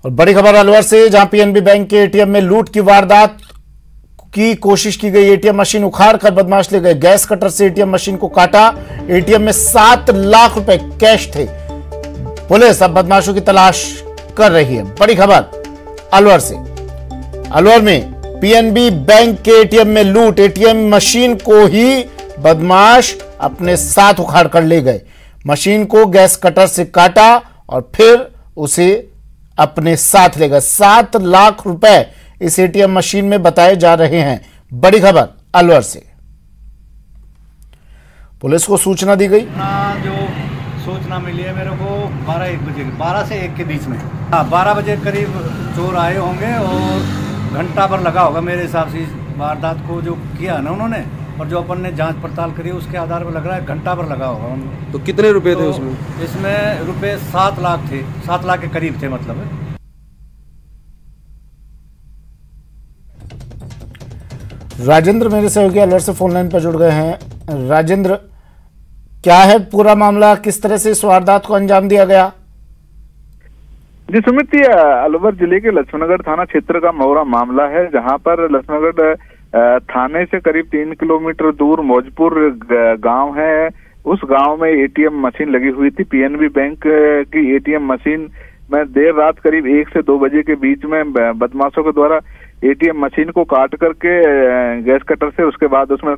और बड़ी खबर अलवर से, जहां पीएनबी बैंक के एटीएम में लूट की वारदात की कोशिश की गई। एटीएम मशीन उखाड़ कर बदमाश ले गए। गैस कटर से एटीएम मशीन को काटा। एटीएम में 7 लाख रुपए कैश थे। पुलिस अब बदमाशों की तलाश कर रही है। बड़ी खबर अलवर से, अलवर में पीएनबी बैंक के एटीएम में लूट। एटीएम मशीन को ही बदमाश अपने साथ उखाड़ कर ले गए। मशीन को गैस कटर से काटा और फिर उसे अपने साथ ले गए। 7 लाख रुपए इस एटीएम मशीन में बताए जा रहे हैं। बड़ी खबर अलवर से, पुलिस को सूचना दी गई। जो सूचना मिली है मेरे को 12 से 1 के बीच में, 12 बजे करीब चोर आए होंगे और घंटा भर लगा होगा मेरे हिसाब से वारदात को जो किया ना उन्होंने, और जो अपन ने जांच पड़ताल करी उसके आधार पर लग रहा है घंटा भर लगा होगा उनको। तो कितने रुपए थे उसमें? इसमें रुपए 7 लाख थे, 7 लाख के करीब थे मतलब। राजेंद्र मेरे सहयोगी अलवर से फोन लाइन पर जुड़ गए हैं। राजेंद्र, क्या है पूरा मामला, किस तरह से इस वारदात को अंजाम दिया गया? जी सुमित, ये अलवर जिले के लक्ष्मणगढ़ थाना क्षेत्र का मौरा मामला है, जहां पर लक्ष्मणगढ़ थाने से करीब 3 किलोमीटर दूर मौजपुर गांव है। उस गांव में एटीएम मशीन लगी हुई थी। पीएनबी बैंक की एटीएम मशीन में देर रात करीब 1 से 2 बजे के बीच में बदमाशों के द्वारा एटीएम मशीन को काट करके गैस कटर से उसके बाद उसमें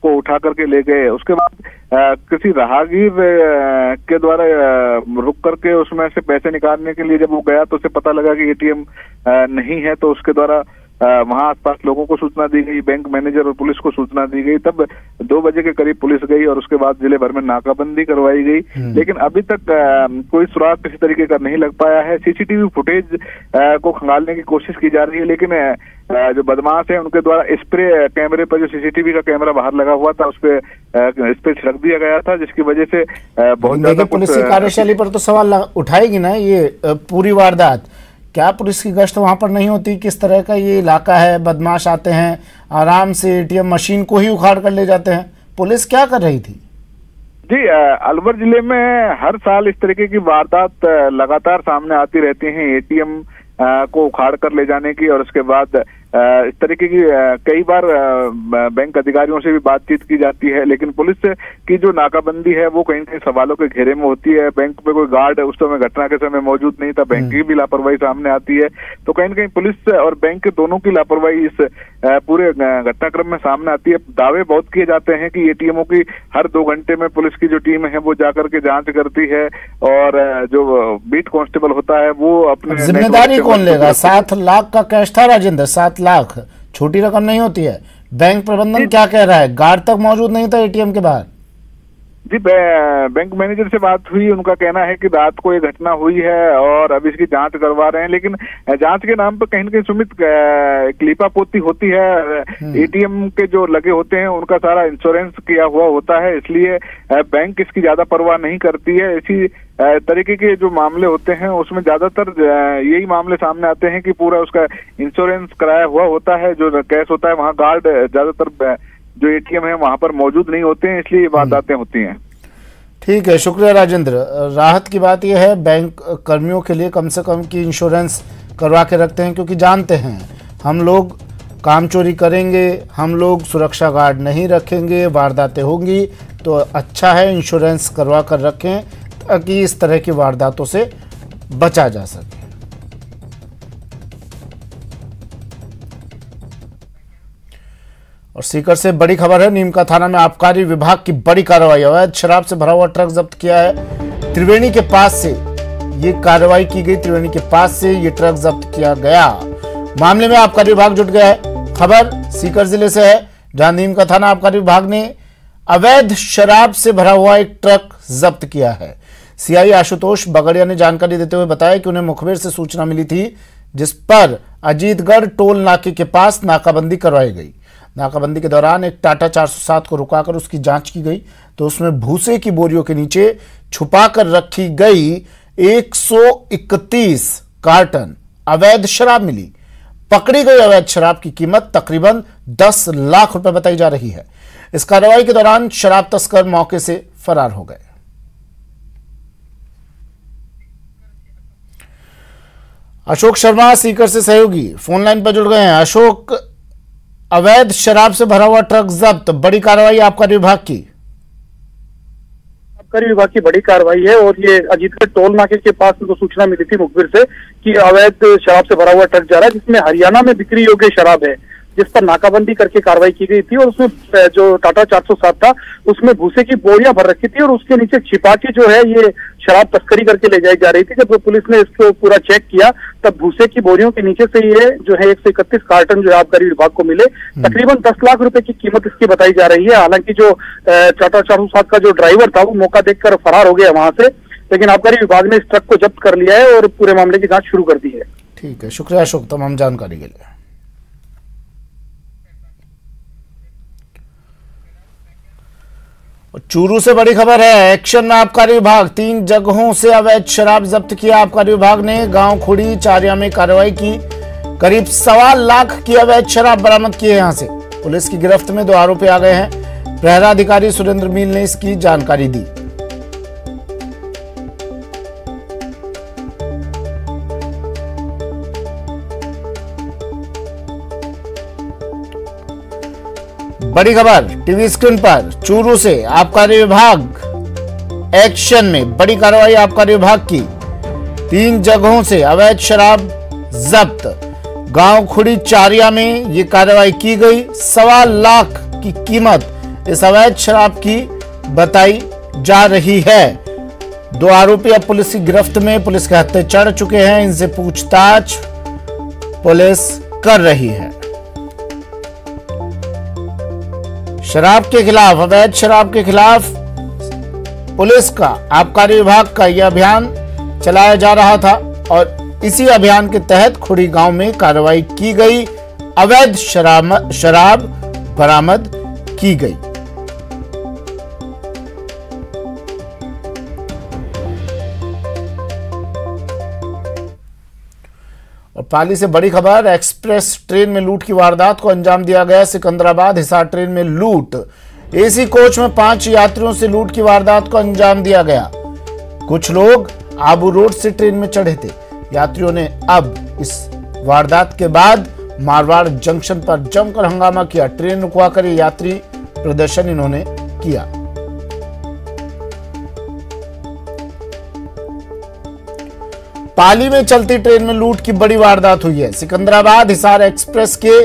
को उठा करके ले गए। उसके बाद किसी राहगीर के द्वारा रुक करके उसमें से पैसे निकालने के लिए जब वो गया तो उसे पता लगा कि एटीएम नहीं है, तो उसके द्वारा वहां आसपास लोगों को सूचना दी गई, बैंक मैनेजर और पुलिस को सूचना दी गई। तब 2 बजे के करीब पुलिस गई और उसके बाद जिले भर में नाकाबंदी करवाई गई, लेकिन अभी तक कोई सुराग किसी तरीके का नहीं लग पाया है। सीसीटीवी फुटेज को खंगालने की कोशिश की जा रही है, लेकिन जो बदमाश है उनके द्वारा स्प्रे कैमरे पर, जो सीसीटीवी का कैमरा बाहर लगा हुआ था, उस पे स्प्रे छिड़क दिया गया था, जिसकी वजह से बहुत ज्यादा पुलिस की कार्यशैली पर तो सवाल उठाएगी ना ये पूरी वारदात। क्या पुलिस की गश्त वहां पर नहीं होती? किस तरह का ये इलाका है? बदमाश आते हैं, आराम से एटीएम मशीन को ही उखाड़ कर ले जाते हैं। पुलिस क्या कर रही थी? जी, अलवर जिले में हर साल इस तरीके की वारदात लगातार सामने आती रहती हैं। एटीएम को उखाड़ कर ले जाने की, और उसके बाद इस तरीके की कई बार बैंक अधिकारियों से भी बातचीत की जाती है, लेकिन पुलिस की जो नाकाबंदी है वो कहीं कहीं सवालों के घेरे में होती है। बैंक पे कोई गार्ड उस समय घटना के समय मौजूद नहीं था, बैंक की भी लापरवाही सामने आती है। तो कहीं न कहीं पुलिस और बैंक के दोनों की लापरवाही इस पूरे घटनाक्रम में सामने आती है। दावे बहुत किए जाते हैं कि एटीएमओ की हर 2 घंटे में पुलिस की जो टीम है वो जाकर के जांच करती है, और जो बीट कांस्टेबल होता है वो अपने जिम्मेदारी कौन लेगा? 7 लाख का कैश था राजेंद्र, 7 लाख छोटी रकम नहीं होती है। बैंक प्रबंधन क्या कह रहा है? गार्ड तक मौजूद नहीं था एटीएम के बाहर। जी, बैंक मैनेजर से बात हुई, उनका कहना है कि रात को ये घटना हुई है और अब इसकी जांच करवा रहे हैं, लेकिन जांच के नाम पर कहीं न कहीं सुमित क्लीपापोती होती है। एटीएम के जो लगे होते हैं उनका सारा इंश्योरेंस किया हुआ होता है, इसलिए बैंक इसकी ज्यादा परवाह नहीं करती है। इसी तरीके के जो मामले होते हैं उसमें ज्यादातर यही मामले सामने आते हैं कि पूरा उसका इंश्योरेंस कराया हुआ होता है। जो कैश होता है वहाँ गार्ड ज्यादातर जो एटीएम है वहां पर मौजूद नहीं होते हैं, इसलिए ये वारदातें होती हैं। ठीक है, शुक्रिया राजेंद्र। राहत की बात यह है बैंक कर्मियों के लिए कम से कम की इंश्योरेंस करवा के रखते हैं, क्योंकि जानते हैं हम लोग काम चोरी करेंगे, हम लोग सुरक्षा गार्ड नहीं रखेंगे, वारदातें होंगी, तो अच्छा है इंश्योरेंस करवा कर रखें ताकि इस तरह की वारदातों से बचा जा सके। और सीकर से बड़ी खबर है, नीमका थाना में आबकारी विभाग की बड़ी कार्रवाई। अवैध शराब से भरा हुआ ट्रक जब्त किया है। त्रिवेणी के पास से ये कार्रवाई की गई। त्रिवेणी के पास से ये ट्रक जब्त किया गया। मामले में आबकारी विभाग जुट गया है। खबर सीकर जिले से है, जहां नीमका थाना आबकारी विभाग ने अवैध शराब से भरा हुआ एक ट्रक जब्त किया है। सीआई आशुतोष बगड़िया ने जानकारी देते हुए बताया कि उन्हें मुखबिर से सूचना मिली थी, जिस पर अजीतगढ़ टोल नाके के पास नाकाबंदी करवाई गई। नाकाबंदी के दौरान एक टाटा 407 को रुकाकर उसकी जांच की गई, तो उसमें भूसे की बोरियों के नीचे छुपाकर रखी गई 131 कार्टन अवैध शराब मिली। पकड़ी गई अवैध शराब की कीमत तकरीबन 10 लाख रुपए बताई जा रही है। इस कार्रवाई के दौरान शराब तस्कर मौके से फरार हो गए। अशोक शर्मा सीकर से सहयोगी फोन लाइन पर जुड़ गए हैं। अशोक, अवैध शराब से भरा हुआ ट्रक जब्त, बड़ी कार्रवाई आबकारी विभाग की। आबकारी विभाग की बड़ी कार्रवाई है और ये अजीतगढ़ टोल नाके के पास उनको सूचना मिली थी मुखबिर से कि अवैध शराब से भरा हुआ ट्रक जा रहा है जिसमें हरियाणा में बिक्री योग्य शराब है, जिस पर नाकाबंदी करके कार्रवाई की गई थी और उसमें जो टाटा 407 था उसमें भूसे की बोरियां भर रखी थी और उसके नीचे छिपा के जो है ये शराब तस्करी करके ले जाई जा रही थी। जब पुलिस ने इसको पूरा चेक किया तब भूसे की बोरियों के नीचे से ये जो है 131 कार्टन जो है आबकारी विभाग को मिले। तकरीबन 10 लाख रुपए की कीमत इसकी बताई जा रही है। हालांकि जो टाटा 407 का जो ड्राइवर था वो मौका देखकर फरार हो गया वहां से, लेकिन आबकारी विभाग ने इस ट्रक को जब्त कर लिया है और पूरे मामले की जांच शुरू कर दी है। ठीक है, शुक्रिया अशोक तमाम जानकारी के लिए। चूरू से बड़ी खबर है, एक्शन में आबकारी विभाग, 3 जगहों से अवैध शराब जब्त किया। आबकारी विभाग ने गांव खुड़ी चारिया में कार्रवाई की, करीब 1.25 लाख की अवैध शराब बरामद की है। यहां से पुलिस की गिरफ्त में 2 आरोपी आ गए हैं। प्रहराधिकारी सुरेंद्र मील ने इसकी जानकारी दी। बड़ी खबर टीवी स्क्रीन पर, चूरू से आबकारी विभाग एक्शन में, बड़ी कार्रवाई आबकारी विभाग की, 3 जगहों से अवैध शराब जब्त। गांव खुड़ी चारिया में ये कार्रवाई की गई। 1.25 लाख की कीमत इस अवैध शराब की बताई जा रही है। 2 आरोपी अब पुलिस की गिरफ्त में, पुलिस के हत्थे चढ़ चुके हैं। इनसे पूछताछ पुलिस कर रही है। शराब के खिलाफ, अवैध शराब के खिलाफ पुलिस का, आबकारी विभाग का यह अभियान चलाया जा रहा था और इसी अभियान के तहत खुड़ी गांव में कार्रवाई की गई, अवैध शराब बरामद की गई। और पाली से बड़ी खबर, एक्सप्रेस ट्रेन में लूट की वारदात को अंजाम दिया गया। सिकंदराबाद हिसार ट्रेन में लूट, एसी कोच में 5 यात्रियों से लूट की वारदात को अंजाम दिया गया। कुछ लोग आबू रोड से ट्रेन में चढ़े थे। यात्रियों ने अब इस वारदात के बाद मारवाड़ जंक्शन पर जमकर हंगामा किया। ट्रेन रुकवाकर यात्री प्रदर्शन इन्होंने किया। पाली में चलती ट्रेन में लूट की बड़ी वारदात हुई है। सिकंदराबाद हिसार एक्सप्रेस के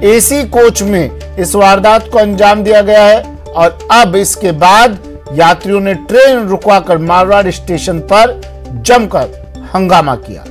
एसी कोच में इस वारदात को अंजाम दिया गया है और अब इसके बाद यात्रियों ने ट्रेन रुकवाकर मारवाड़ स्टेशन पर जमकर हंगामा किया।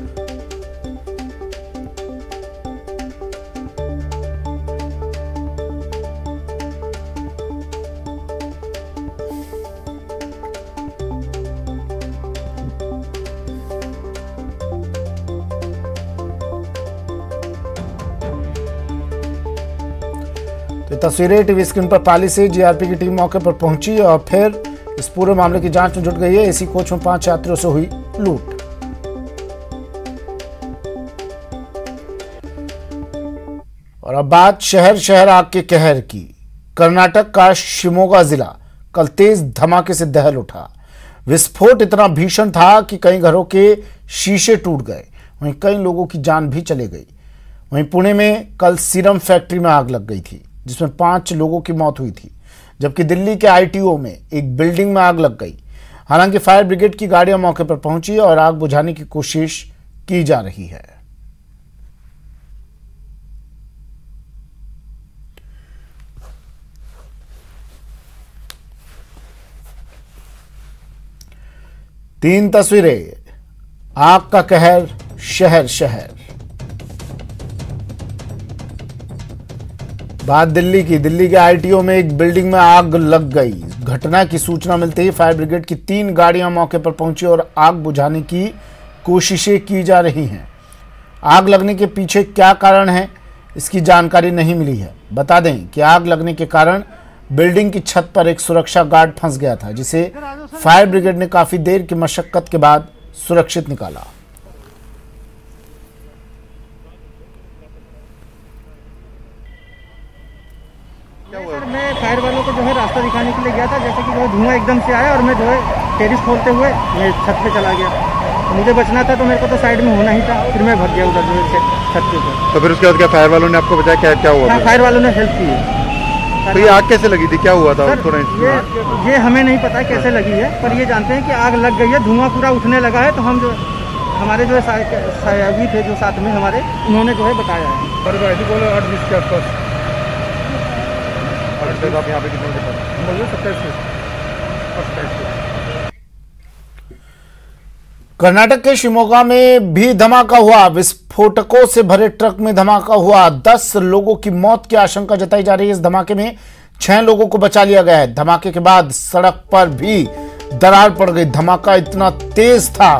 तो तस्वीरें टीवी स्क्रीन पर पाली से जीआरपी की टीम मौके पर पहुंची और फिर इस पूरे मामले की जांच में जुट गई है। एसी कोच में 5 यात्रियों से हुई लूट। और अब बात शहर शहर आग के कहर की। कर्नाटक का शिमोगा जिला कल तेज धमाके से दहल उठा। विस्फोट इतना भीषण था कि कई घरों के शीशे टूट गए, वहीं कई लोगों की जान भी चली गई। वहीं पुणे में कल सीरम फैक्ट्री में आग लग गई थी जिसमें 5 लोगों की मौत हुई थी, जबकि दिल्ली के आईटीओ में एक बिल्डिंग में आग लग गई। हालांकि फायर ब्रिगेड की गाड़ियां मौके पर पहुंची और आग बुझाने की कोशिश की जा रही है। तीन तस्वीरें, आग का कहर शहर शहर। बात दिल्ली की। दिल्ली के आईटीओ में एक बिल्डिंग में आग लग गई। घटना की सूचना मिलते ही फायर ब्रिगेड की 3 गाड़ियां मौके पर पहुंची और आग बुझाने की कोशिशें की जा रही हैं। आग लगने के पीछे क्या कारण है इसकी जानकारी नहीं मिली है। बता दें कि आग लगने के कारण बिल्डिंग की छत पर एक सुरक्षा गार्ड फंस गया था, जिसे फायर ब्रिगेड ने काफी देर की मशक्कत के बाद सुरक्षित निकाला। सर, मैं फायर वालों को जो है रास्ता दिखाने के लिए गया था, जैसे कि जो है धुआं एकदम से आया और मैं जो है टेरिस खोलते हुए मैं छत पे चला गया। मुझे बचना था तो मेरे को तो साइड में होना ही था, फिर मैं भाग गया उधर जो छत के ऊपर। तो फिर उसके बाद क्या फायर वालों ने आपको बताया क्या हुआ? हाँ, फायर वालों ने हेल्प की है। तो ये आग कैसे लगी थी, क्या हुआ था? थोड़ा ये हमें नहीं पता कैसे लगी है, पर ये जानते हैं कि आग लग गई है, धुआं पूरा उठने लगा है। तो हम जो हमारे जो सहयोगी थे जो साथ में हमारे, उन्होंने जो है बताया है। पर बोलो 8:20 के आसपास आप यहाँ पे कितने बजे? 27। कर्नाटक के शिमोगा में भी धमाका हुआ। विस्फोटकों से भरे ट्रक में धमाका हुआ। 10 लोगों की मौत की आशंका जताई जा रही है। इस धमाके में 6 लोगों को बचा लिया गया है। धमाके के बाद सड़क पर भी दरार पड़ गई। धमाका इतना तेज था,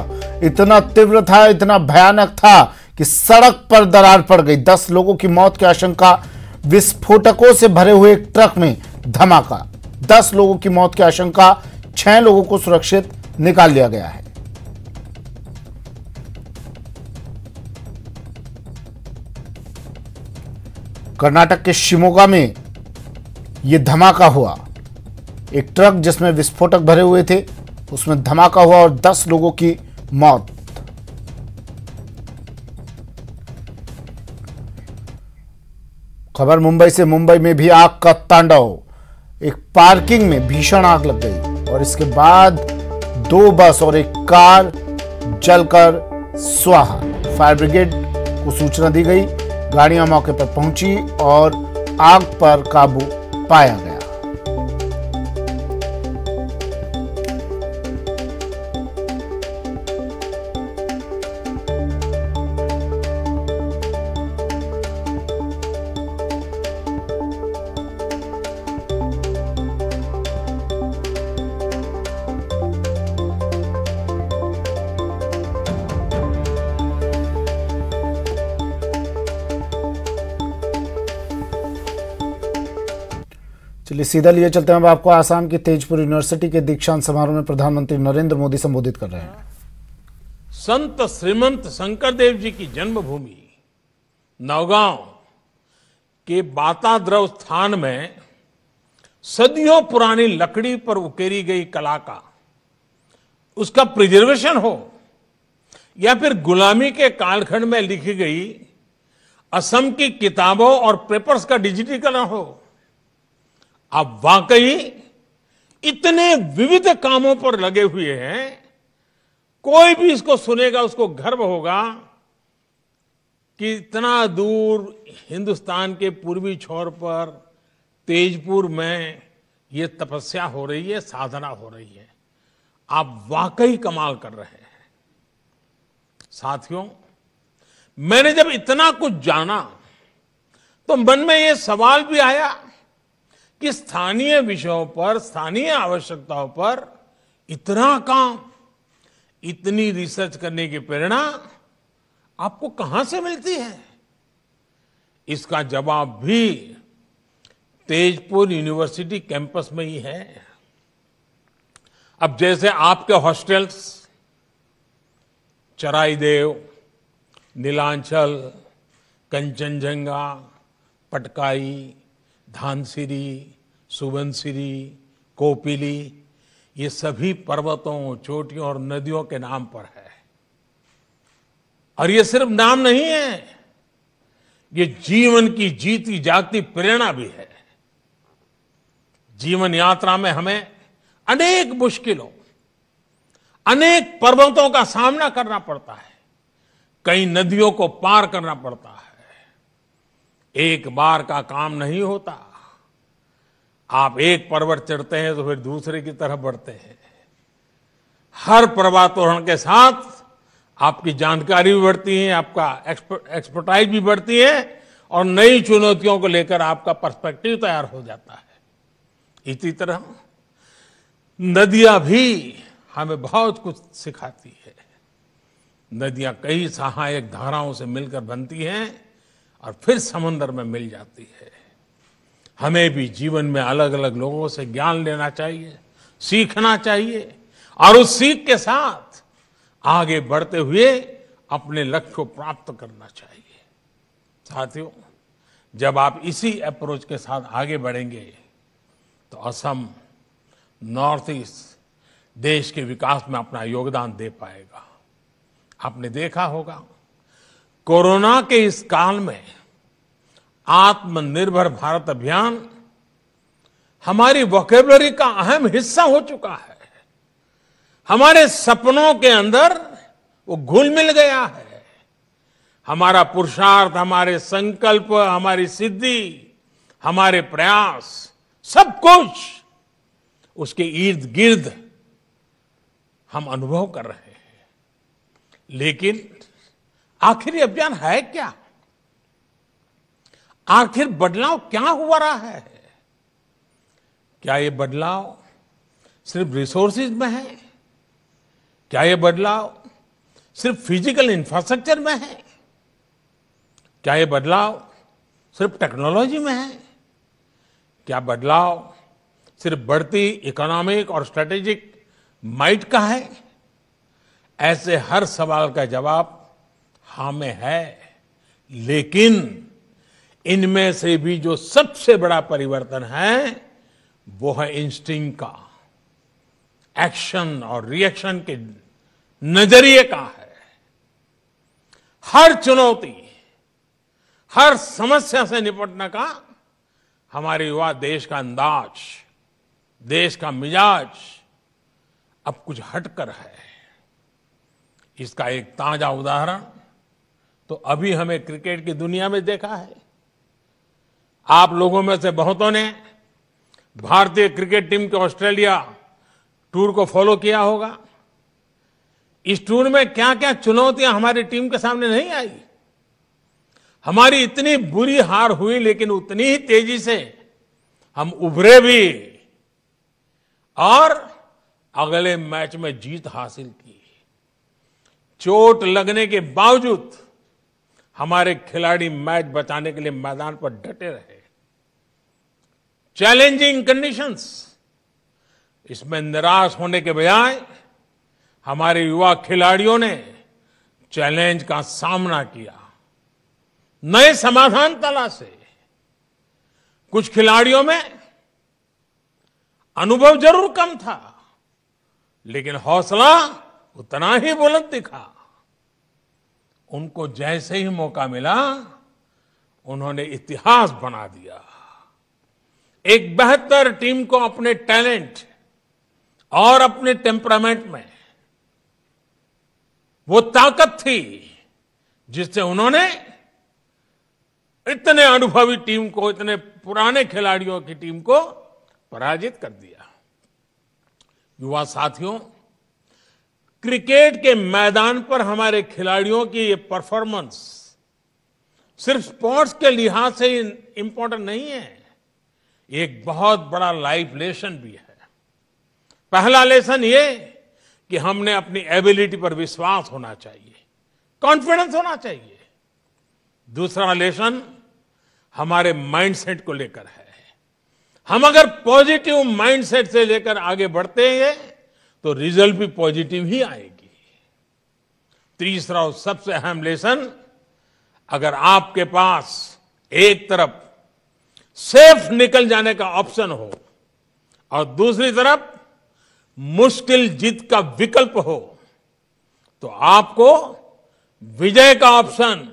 इतना तीव्र था, इतना भयानक था कि सड़क पर दरार पड़ गई। 10 लोगों की मौत की आशंका। विस्फोटकों से भरे हुए एक ट्रक में धमाका। 10 लोगों की मौत की आशंका। 6 लोगों को सुरक्षित निकाल लिया गया है। कर्नाटक के शिमोगा में यह धमाका हुआ। एक ट्रक जिसमें विस्फोटक भरे हुए थे उसमें धमाका हुआ और 10 लोगों की मौत। खबर मुंबई से। मुंबई में भी आग का तांडव। एक पार्किंग में भीषण आग लग गई और इसके बाद 2 बस और एक कार जलकर स्वाहा। फायर ब्रिगेड को सूचना दी गई। गाड़ियां मौके पर पहुंची और आग पर काबू पाया गया। चलिए सीधा लिए चलते हैं अब आपको आसाम की तेजपुर यूनिवर्सिटी के दीक्षांत समारोह में प्रधानमंत्री नरेंद्र मोदी संबोधित कर रहे हैं। संत श्रीमंत शंकरदेव जी की जन्मभूमि नौगांव के बाताद्रव स्थान में सदियों पुरानी लकड़ी पर उकेरी गई कला का उसका प्रिजर्वेशन हो या फिर गुलामी के कालखंड में लिखी गई असम की किताबों और पेपर्स का डिजिटीकरण हो, आप वाकई इतने विविध कामों पर लगे हुए हैं। कोई भी इसको सुनेगा उसको गर्व होगा कि इतना दूर हिंदुस्तान के पूर्वी छोर पर तेजपुर में ये तपस्या हो रही है, साधना हो रही है। आप वाकई कमाल कर रहे हैं। साथियों, मैंने जब इतना कुछ जाना तो मन में ये सवाल भी आया कि स्थानीय विषयों पर, स्थानीय आवश्यकताओं पर इतना काम, इतनी रिसर्च करने की प्रेरणा आपको कहां से मिलती है? इसका जवाब भी तेजपुर यूनिवर्सिटी कैंपस में ही है। अब जैसे आपके हॉस्टल्स चराईदेव, नीलांचल, कंचनजंगा, पटकाई, धानसिरी, सुबनसिरी, कोपिली, ये सभी पर्वतों, चोटियों और नदियों के नाम पर है। और ये सिर्फ नाम नहीं है, ये जीवन की जीती जागती प्रेरणा भी है। जीवन यात्रा में हमें अनेक मुश्किलों, अनेक पर्वतों का सामना करना पड़ता है, कई नदियों को पार करना पड़ता है। एक बार का काम नहीं होता। आप एक पर्वत चढ़ते हैं तो फिर दूसरे की तरफ बढ़ते हैं। हर पर्वतारोहण के साथ आपकी जानकारी भी बढ़ती है, आपका एक्सपर्टाइज भी बढ़ती है और नई चुनौतियों को लेकर आपका पर्सपेक्टिव तैयार हो जाता है। इसी तरह नदियां भी हमें बहुत कुछ सिखाती है। नदियां कई सहायक धाराओं से मिलकर बनती हैं और फिर समंदर में मिल जाती है। हमें भी जीवन में अलग अलग लोगों से ज्ञान लेना चाहिए, सीखना चाहिए और उस सीख के साथ आगे बढ़ते हुए अपने लक्ष्य को प्राप्त करना चाहिए। साथियों, जब आप इसी अप्रोच के साथ आगे बढ़ेंगे तो असम, नॉर्थ ईस्ट देश के विकास में अपना योगदान दे पाएगा। आपने देखा होगा कोरोना के इस काल में आत्मनिर्भर भारत अभियान हमारी वोकैबुलरी का अहम हिस्सा हो चुका है। हमारे सपनों के अंदर वो घुल मिल गया है। हमारा पुरुषार्थ, हमारे संकल्प, हमारी सिद्धि, हमारे प्रयास, सब कुछ उसके इर्द गिर्द हम अनुभव कर रहे हैं। लेकिन आखिर ये अभियान है क्या? आखिर बदलाव क्या हुआ रहा है? क्या ये बदलाव सिर्फ रिसोर्सेज में है? क्या ये बदलाव सिर्फ फिजिकल इंफ्रास्ट्रक्चर में है? क्या ये बदलाव सिर्फ टेक्नोलॉजी में है? क्या बदलाव सिर्फ बढ़ती इकोनॉमिक और स्ट्रेटेजिक माइट का है? ऐसे हर सवाल का जवाब हाँ में है। लेकिन इनमें से भी जो सबसे बड़ा परिवर्तन है वो है इंस्टिंक्ट का, एक्शन और रिएक्शन के नजरिए का है। हर चुनौती, हर समस्या से निपटने का हमारे युवा देश का अंदाज, देश का मिजाज अब कुछ हटकर है। इसका एक ताजा उदाहरण तो अभी हमें क्रिकेट की दुनिया में देखा है। आप लोगों में से बहुतों ने भारतीय क्रिकेट टीम के ऑस्ट्रेलिया टूर को फॉलो किया होगा। इस टूर में क्या क्या चुनौतियां हमारी टीम के सामने नहीं आई। हमारी इतनी बुरी हार हुई, लेकिन उतनी ही तेजी से हम उभरे भी और अगले मैच में जीत हासिल की। चोट लगने के बावजूद हमारे खिलाड़ी मैच बचाने के लिए मैदान पर डटे रहे। चैलेंजिंग कंडीशंस, इसमें निराश होने के बजाय हमारे युवा खिलाड़ियों ने चैलेंज का सामना किया, नए समाधान तलाशे। कुछ खिलाड़ियों में अनुभव जरूर कम था, लेकिन हौसला उतना ही बुलंद दिखा। उनको जैसे ही मौका मिला, उन्होंने इतिहास बना दिया। एक बेहतर टीम को अपने टैलेंट और अपने टेम्परामेंट में वो ताकत थी जिससे उन्होंने इतने अनुभवी टीम को, इतने पुराने खिलाड़ियों की टीम को पराजित कर दिया। युवा साथियों, क्रिकेट के मैदान पर हमारे खिलाड़ियों की ये परफॉर्मेंस सिर्फ स्पोर्ट्स के लिहाज से इंपॉर्टेंट नहीं है, एक बहुत बड़ा लाइफ लेसन भी है। पहला लेसन ये कि हमने अपनी एबिलिटी पर विश्वास होना चाहिए, कॉन्फिडेंस होना चाहिए। दूसरा लेसन हमारे माइंडसेट को लेकर है। हम अगर पॉजिटिव माइंडसेट से लेकर आगे बढ़ते हैं तो रिजल्ट भी पॉजिटिव ही आएगी। तीसरा और सबसे अहम लेसन, अगर आपके पास एक तरफ सेफ निकल जाने का ऑप्शन हो और दूसरी तरफ मुश्किल जीत का विकल्प हो, तो आपको विजय का ऑप्शन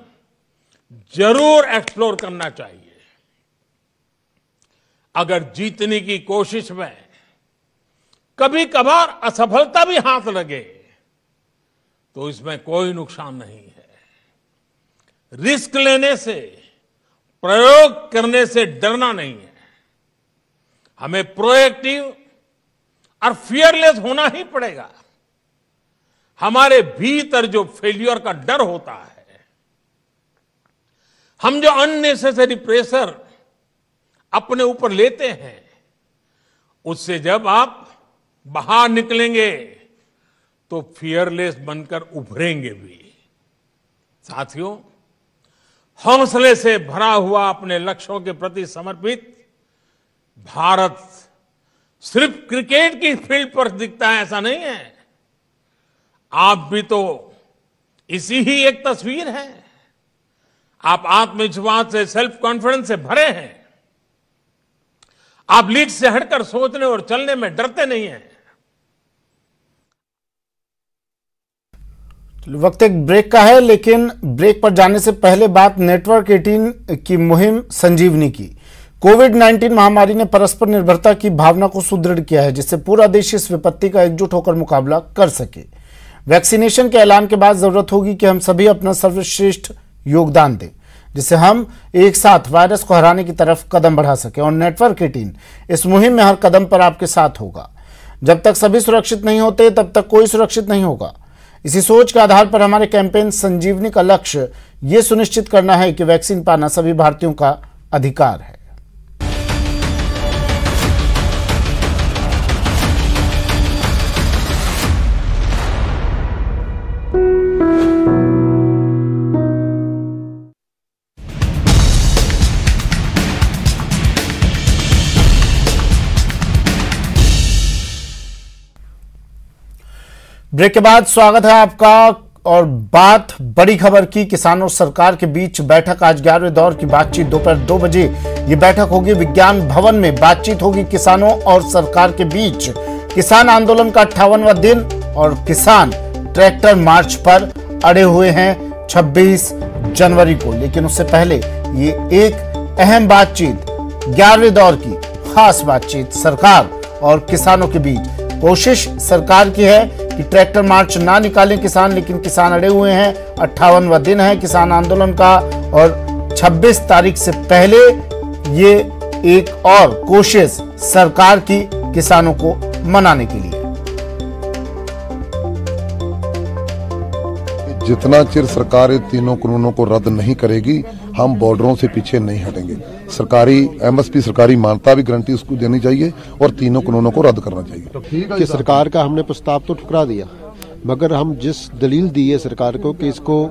जरूर एक्सप्लोर करना चाहिए। अगर जीतने की कोशिश में कभी कभार असफलता भी हाथ लगे तो इसमें कोई नुकसान नहीं है। रिस्क लेने से, प्रयोग करने से डरना नहीं है। हमें प्रोएक्टिव और फियरलेस होना ही पड़ेगा। हमारे भीतर जो फेल्यूर का डर होता है, हम जो अननेसेसरी प्रेशर अपने ऊपर लेते हैं, उससे जब आप बाहर निकलेंगे तो फियरलेस बनकर उभरेंगे भी। साथियों, हौसले से भरा हुआ अपने लक्ष्यों के प्रति समर्पित भारत सिर्फ क्रिकेट की फील्ड पर दिखता है ऐसा नहीं है। आप भी तो इसी ही एक तस्वीर है। आप आत्मविश्वास से, सेल्फ कॉन्फिडेंस से भरे हैं। आप लीड से हटकर सोचने और चलने में डरते नहीं हैं। वक्त एक ब्रेक का है, लेकिन ब्रेक पर जाने से पहले बात नेटवर्क 18 की मुहिम संजीवनी की। कोविड-19 महामारी ने परस्पर निर्भरता की भावना को सुदृढ़ किया है, जिससे पूरा देश इस विपत्ति का एकजुट होकर मुकाबला कर सके। वैक्सीनेशन के ऐलान के बाद जरूरत होगी कि हम सभी अपना सर्वश्रेष्ठ योगदान दें, जिससे हम एक साथ वायरस को हराने की तरफ कदम बढ़ा सके। और नेटवर्क 18 इस मुहिम में हर कदम पर आपके साथ होगा। जब तक सभी सुरक्षित नहीं होते, तब तक कोई सुरक्षित नहीं होगा। इसी सोच के आधार पर हमारे कैंपेन संजीवनी का लक्ष्य ये सुनिश्चित करना है कि वैक्सीन पाना सभी भारतीयों का अधिकार है। ब्रेक के बाद स्वागत है आपका। और बात बड़ी खबर की। किसानों और सरकार के बीच बैठक, आज 11वें दौर की बातचीत। दोपहर 2 बजे ये बैठक होगी विज्ञान भवन में। बातचीत होगी किसानों और सरकार के बीच। किसान आंदोलन का 58वां दिन और किसान ट्रैक्टर मार्च पर अड़े हुए हैं 26 जनवरी को। लेकिन उससे पहले ये एक अहम बातचीत, 11वें दौर की खास बातचीत सरकार और किसानों के बीच। कोशिश सरकार की है कि ट्रैक्टर मार्च ना निकालें किसान, लेकिन किसान अड़े हुए हैं। 58वां दिन है किसान आंदोलन का और 26 तारीख से पहले ये एक और कोशिश सरकार की किसानों को मनाने के लिए। जितना चिर सरकार इन तीनों कानूनों को रद्द नहीं करेगी, हम बॉर्डरों से पीछे नहीं हटेंगे। सरकारी एमएसपी, सरकारी मान्यता भी गारंटी उसको देनी चाहिए और तीनों कानूनों को रद्द करना चाहिए। कि सरकार का हमने प्रस्ताव तो ठुकरा दिया, मगर हम जिस दलील दी है सरकार को कि इसको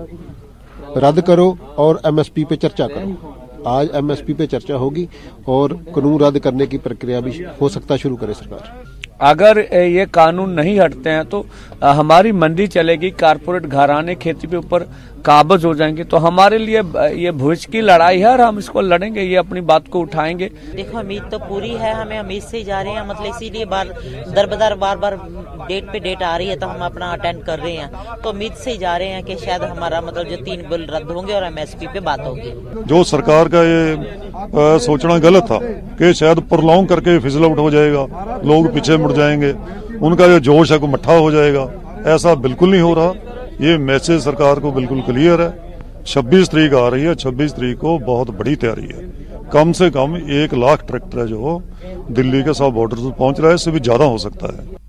रद्द करो और एमएसपी पे चर्चा करो, आज एमएसपी पे चर्चा होगी और कानून रद्द करने की प्रक्रिया भी हो सकता शुरू करे सरकार। अगर ये कानून नहीं हटते हैं तो हमारी मंडी चलेगी, कारपोरेट घराने खेती पे ऊपर काबज हो जाएंगे। तो हमारे लिए ये भविष्य की लड़ाई है और हम इसको लड़ेंगे, ये अपनी बात को उठाएंगे। देखो उम्मीद तो पूरी है, हमें उम्मीद से ही जा रहे हैं, मतलब इसीलिए दर बार डेट पे डेट आ रही है तो हम अपना अटेंड कर रहे हैं। तो उम्मीद से ही जा रहे हैं कि शायद हमारा मतलब जो 3 बिल रद्द होंगे और एमएसपी पे बात होगी। जो सरकार का ये सोचना गलत था कि शायद प्रलॉन्ग करके फिजल आउट हो जाएगा, लोग पीछे मुड़ जाएंगे, उनका जो जोश है वो मट्ठा हो जाएगा, ऐसा बिल्कुल नहीं हो रहा। ये मैसेज सरकार को बिल्कुल क्लियर है। 26 तारीख आ रही है, 26 तारीख को बहुत बड़ी तैयारी है। कम से कम 1 लाख ट्रैक्टर है जो दिल्ली के 100 बॉर्डर पर पहुंच रहा है, इससे भी ज्यादा हो सकता है।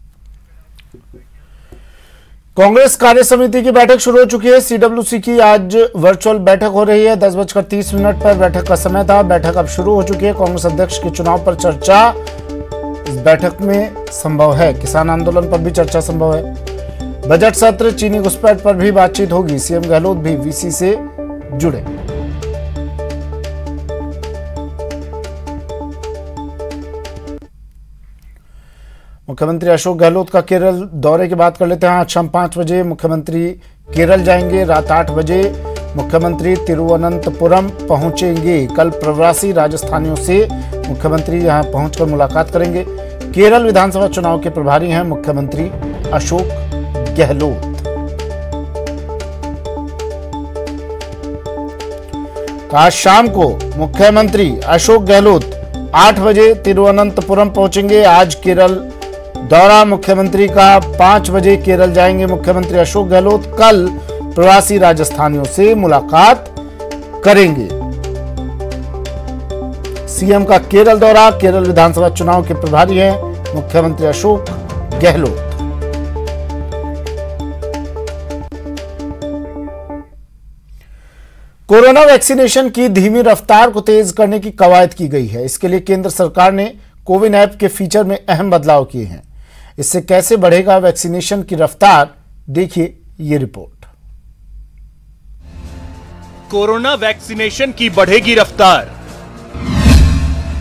कांग्रेस कार्य समिति की बैठक शुरू हो चुकी है। सीडब्ल्यूसी की आज वर्चुअल बैठक हो रही है। 10:30 पर बैठक का समय था। बैठक अब शुरू हो चुकी है। कांग्रेस अध्यक्ष के चुनाव पर चर्चा इस बैठक में संभव है। किसान आंदोलन पर भी चर्चा संभव है। बजट सत्र, चीनी घुसपैठ पर भी बातचीत होगी। सीएम गहलोत भी वीसी से जुड़े। मुख्यमंत्री अशोक गहलोत का केरल दौरे की बात कर लेते हैं। आज शाम 5 बजे मुख्यमंत्री केरल जाएंगे। रात 8 बजे मुख्यमंत्री तिरुवनंतपुरम पहुंचेंगे। कल प्रवासी राजस्थानियों से मुख्यमंत्री यहां पहुंचकर मुलाकात करेंगे। केरल विधानसभा चुनाव के प्रभारी हैं मुख्यमंत्री अशोक गहलोत। आज शाम को मुख्यमंत्री अशोक गहलोत 8 बजे तिरुवनंतपुरम पहुंचेंगे। आज केरल दौरा मुख्यमंत्री का, 5 बजे केरल जाएंगे मुख्यमंत्री अशोक गहलोत। कल प्रवासी राजस्थानियों से मुलाकात करेंगे। सीएम का केरल दौरा, केरल विधानसभा चुनाव के प्रभारी हैं मुख्यमंत्री अशोक गहलोत। कोरोना वैक्सीनेशन की धीमी रफ्तार को तेज करने की कवायद की गई है। इसके लिए केंद्र सरकार ने कोविन ऐप के फीचर में अहम बदलाव किए हैं। इससे कैसे बढ़ेगा वैक्सीनेशन की रफ्तार, देखिए ये रिपोर्ट। कोरोना वैक्सीनेशन की बढ़ेगी रफ्तार,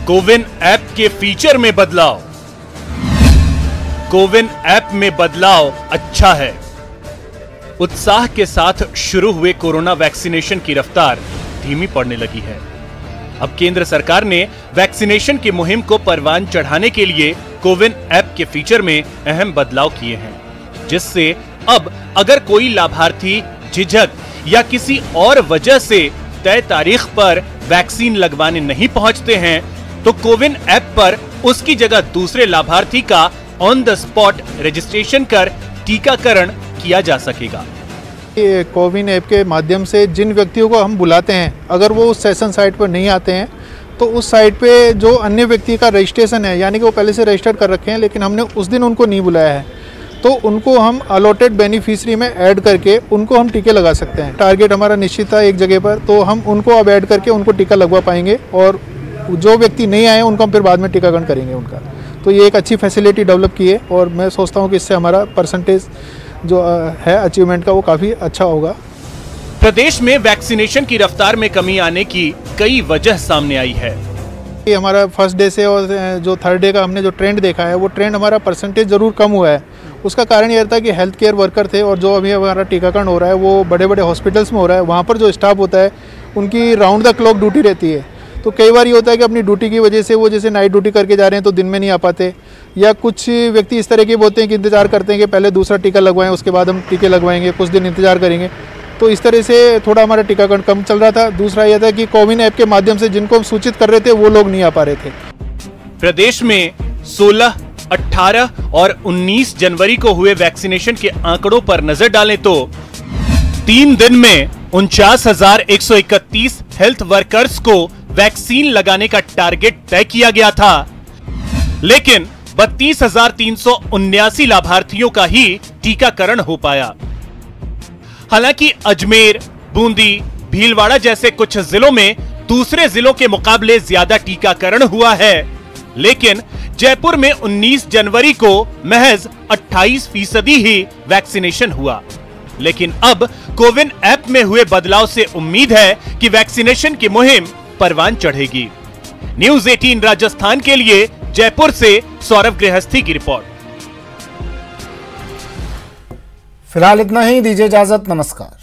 कोविन ऐप के फीचर में बदलाव। कोविन ऐप में बदलाव अच्छा है। उत्साह के साथ शुरू हुए कोरोना वैक्सीनेशन की रफ्तार धीमी पड़ने लगी है। अब केंद्र सरकार ने वैक्सीनेशन की मुहिम को परवान चढ़ाने के लिए कोविन ऐप के फीचर में अहम बदलाव किए हैं, जिससे अब अगर कोई लाभार्थी झिझक या किसी और वजह से तय तारीख पर वैक्सीन लगवाने नहीं पहुंचते हैं तो कोविन ऐप पर उसकी जगह दूसरे लाभार्थी का ऑन द स्पॉट रजिस्ट्रेशन कर टीकाकरण किया जा सकेगा। कोविन ऐप के माध्यम से जिन व्यक्तियों को हम बुलाते हैं, अगर वो उस सेशन साइट पर नहीं आते हैं तो उस साइट पे जो अन्य व्यक्ति का रजिस्ट्रेशन है, यानी कि वो पहले से रजिस्टर्ड कर रखे हैं लेकिन हमने उस दिन उनको नहीं बुलाया है, तो उनको हम अलॉटेड बेनिफिशियरी में ऐड करके उनको हम टीके लगा सकते हैं। टारगेट हमारा निश्चित था एक जगह पर, तो हम उनको अब ऐड करके उनको टीका लगवा पाएंगे और जो व्यक्ति नहीं आए उनको हम फिर बाद में टीकाकरण करेंगे उनका। तो ये एक अच्छी फैसिलिटी डेवलप की है और मैं सोचता हूँ कि इससे हमारा परसेंटेज जो है अचीवमेंट का वो काफ़ी अच्छा होगा। प्रदेश में वैक्सीनेशन की रफ्तार में कमी आने की कई वजह सामने आई है। ये हमारा फर्स्ट डे से और जो थर्ड डे का हमने जो ट्रेंड देखा है वो ट्रेंड हमारा परसेंटेज ज़रूर कम हुआ है। उसका कारण ये था कि हेल्थ केयर वर्कर थे और जो अभी हमारा टीकाकरण हो रहा है वो बड़े बड़े हॉस्पिटल्स में हो रहा है। वहाँ पर जो स्टाफ होता है उनकी राउंड द क्लॉक ड्यूटी रहती है, तो कई बार ये होता है कि अपनी ड्यूटी की वजह से वो जैसे नाइट ड्यूटी करके जा रहे हैं तो दिन में नहीं आ पाते, या कुछ व्यक्ति इस तरह के बोलते हैं कि इंतज़ार करते हैं कि पहले दूसरा टीका लगवाएं उसके बाद हम टीके लगवाएंगे, कुछ दिन इंतज़ार करेंगे। तो इस तरह से थोड़ा हमारा टीकाकरण कम चल रहा था। दूसरा यह था कि कोविन ऐप के माध्यम से जिनको हम सूचित कर रहे थे वो लोग नहीं आ पा रहे थे। प्रदेश में 16, 18 और 19 जनवरी को हुए वैक्सीनेशन के आंकड़ों पर नजर डालें तो 3 दिन में 49,131 हेल्थ वर्कर्स को वैक्सीन लगाने का टारगेट तय किया गया था, लेकिन 32,379 लाभार्थियों का ही टीकाकरण हो पाया। हालांकि अजमेर, बूंदी, भीलवाड़ा जैसे कुछ जिलों में दूसरे जिलों के मुकाबले ज्यादा टीकाकरण हुआ है, लेकिन जयपुर में 19 जनवरी को महज 28% ही वैक्सीनेशन हुआ। लेकिन अब कोविन ऐप में हुए बदलाव से उम्मीद है कि वैक्सीनेशन की मुहिम परवान चढ़ेगी। न्यूज़ 18 राजस्थान के लिए जयपुर से सौरभ गृहस्थी की रिपोर्ट। फिलहाल इतना ही, दीजिए इजाजत, नमस्कार।